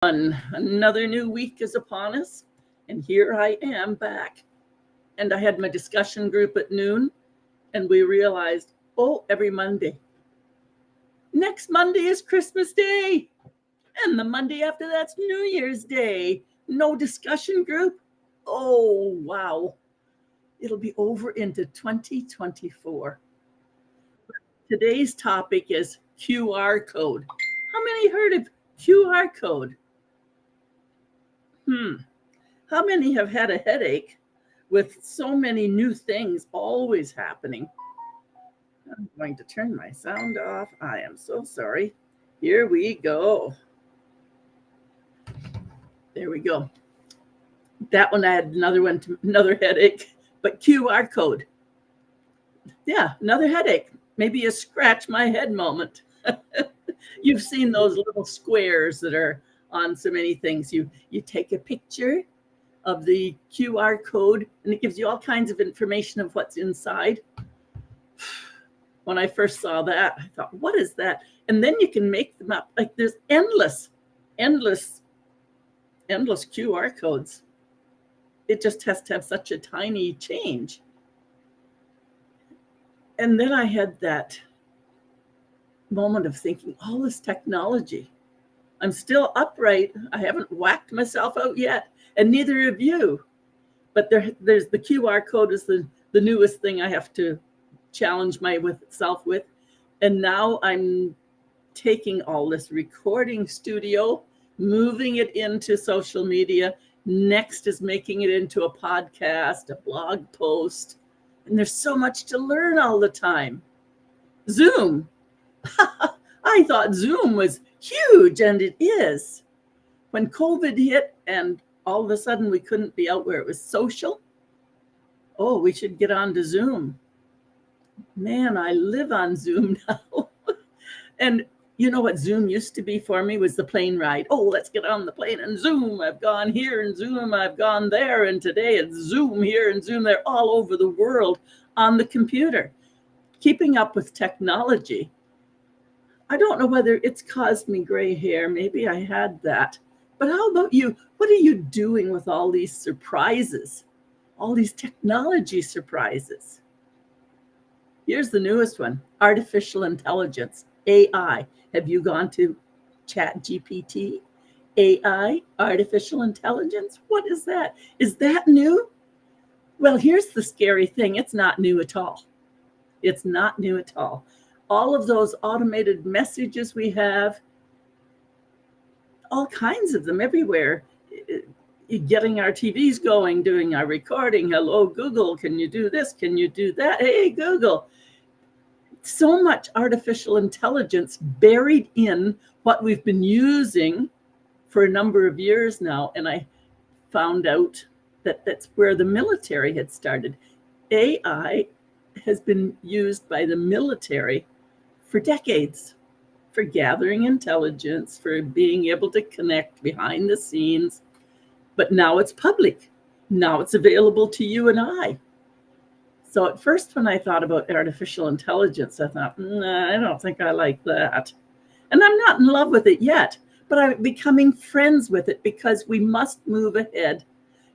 Another new week is upon us, and here I am back. And I had my discussion group at noon, and we realized, oh, every Monday. Next Monday is Christmas Day, and the Monday after that's New Year's Day. No discussion group? Oh, wow. It'll be over into 2024. Today's topic is QR code. How many heard of QR code? How many have had a headache with so many new things always happening? I'm going to turn my sound off. I am so sorry. Here we go. There we go. That one I had another headache, but QR code. Yeah, another headache. Maybe a scratch my head moment. You've seen those little squares that are on so many things. You take a picture of the QR code and it gives you all kinds of information of what's inside. When I first saw that, I thought, what is that? And then you can make them up. Like there's endless QR codes. It just has to have such a tiny change. And then I had that moment of thinking, all this technology. I'm still upright. I haven't whacked myself out yet, and neither have you. But there's the QR code is the newest thing I have to challenge myself with. And now I'm taking all this recording studio, moving it into social media. Next is making it into a podcast, a blog post. And there's so much to learn all the time. Zoom. I thought Zoom was huge, and it is. When COVID hit and all of a sudden we couldn't be out where it was social, oh, we should get on to Zoom. Man, I live on Zoom now. And you know what Zoom used to be for me was the plane ride. Oh, let's get on the plane and Zoom. I've gone here and Zoom. I've gone there. And today it's Zoom here and Zoom there, all over the world on the computer. Keeping up with technology. I don't know whether it's caused me gray hair. Maybe I had that. But how about you? What are you doing with all these surprises? All these technology surprises? Here's the newest one, artificial intelligence, AI. Have you gone to ChatGPT? AI, artificial intelligence? What is that? Is that new? Well, here's the scary thing. It's not new at all. It's not new at all. All of those automated messages we have, all kinds of them everywhere. Getting our TVs going, doing our recording. Hello, Google, can you do this? Can you do that? Hey, Google. So much artificial intelligence buried in what we've been using for a number of years now. And I found out that that's where the military had started. AI has been used by the military for decades, for gathering intelligence, for being able to connect behind the scenes. But now it's public. Now it's available to you and I. So at first, when I thought about artificial intelligence, I thought, I don't think I like that. And I'm not in love with it yet, but I'm becoming friends with it because we must move ahead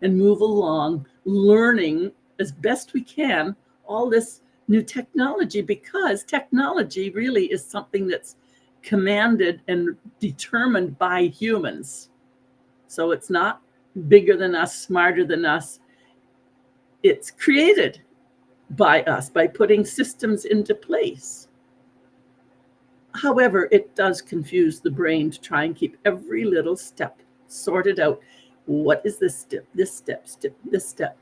and move along, learning as best we can all this new technology, because technology really is something that's commanded and determined by humans. So it's not bigger than us, smarter than us. It's created by us, by putting systems into place. However, it does confuse the brain to try and keep every little step sorted out. What is this step, this step, this step?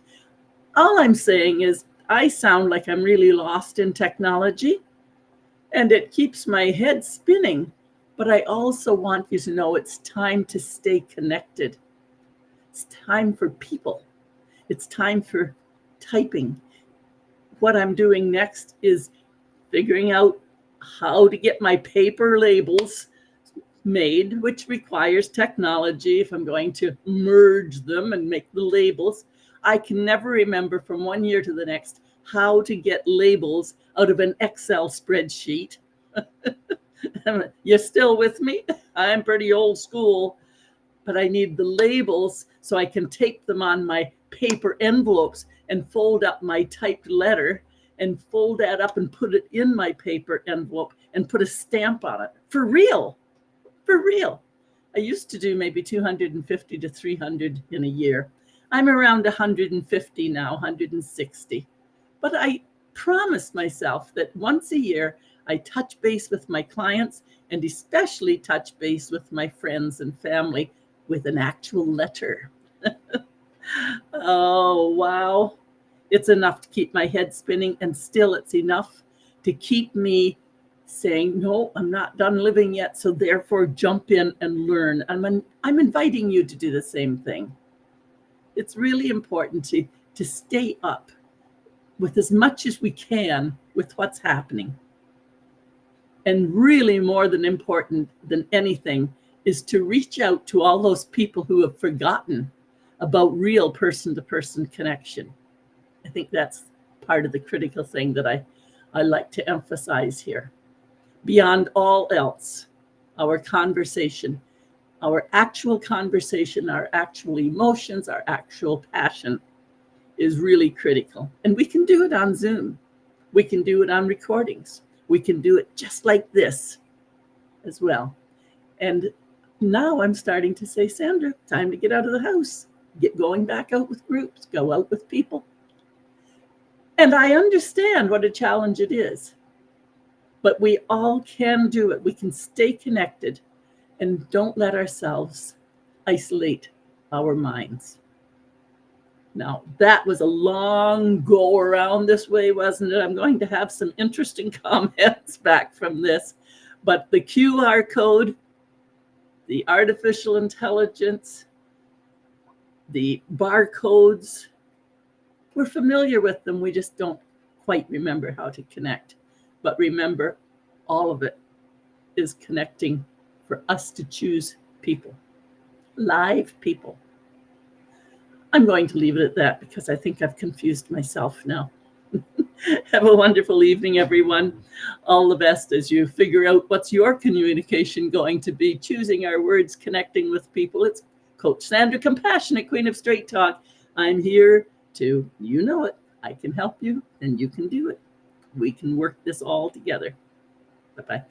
All I'm saying is I sound like I'm really lost in technology, and it keeps my head spinning. But I also want you to know it's time to stay connected. It's time for people. It's time for typing. What I'm doing next is figuring out how to get my paper labels made, which requires technology. If I'm going to merge them and make the labels, I can never remember from one year to the next how to get labels out of an Excel spreadsheet. You're still with me? I'm pretty old school. but I need the labels so I can tape them on my paper envelopes and fold up my typed letter and fold that up and put it in my paper envelope and put a stamp on it. For real, for real. I used to do maybe 250 to 300 in a year. I'm around 150 now, 160. But I promised myself that once a year I touch base with my clients and especially touch base with my friends and family with an actual letter. Oh, wow. It's enough to keep my head spinning, and still it's enough to keep me saying, no, I'm not done living yet, so therefore jump in and learn. I'm inviting you to do the same thing. It's really important to stay up with as much as we can with what's happening. And really more than important than anything is to reach out to all those people who have forgotten about real person-to-person connection. I think that's part of the critical thing that I like to emphasize here. Beyond all else, our conversation, our actual conversation, our actual emotions, our actual passion is really critical. And we can do it on Zoom. We can do it on recordings. We can do it just like this as well. And now I'm starting to say, Sandra, time to get out of the house, get going back out with groups, go out with people. And I understand what a challenge it is, but we all can do it. We can stay connected and don't let ourselves isolate our minds. Now, that was a long go around this way, wasn't it? I'm going to have some interesting comments back from this, but the QR code, the artificial intelligence, the barcodes, we're familiar with them. We just don't quite remember how to connect. But remember, all of it is connecting for us to choose people, live people. I'm going to leave it at that because I think I've confused myself now. Have a wonderful evening, everyone. All the best as you figure out what's your communication going to be, choosing our words, connecting with people. It's Coach Sandra, Compassionate Queen of Straight Talk. I'm here to, you know it, I can help you and you can do it. We can work this all together. Bye-bye.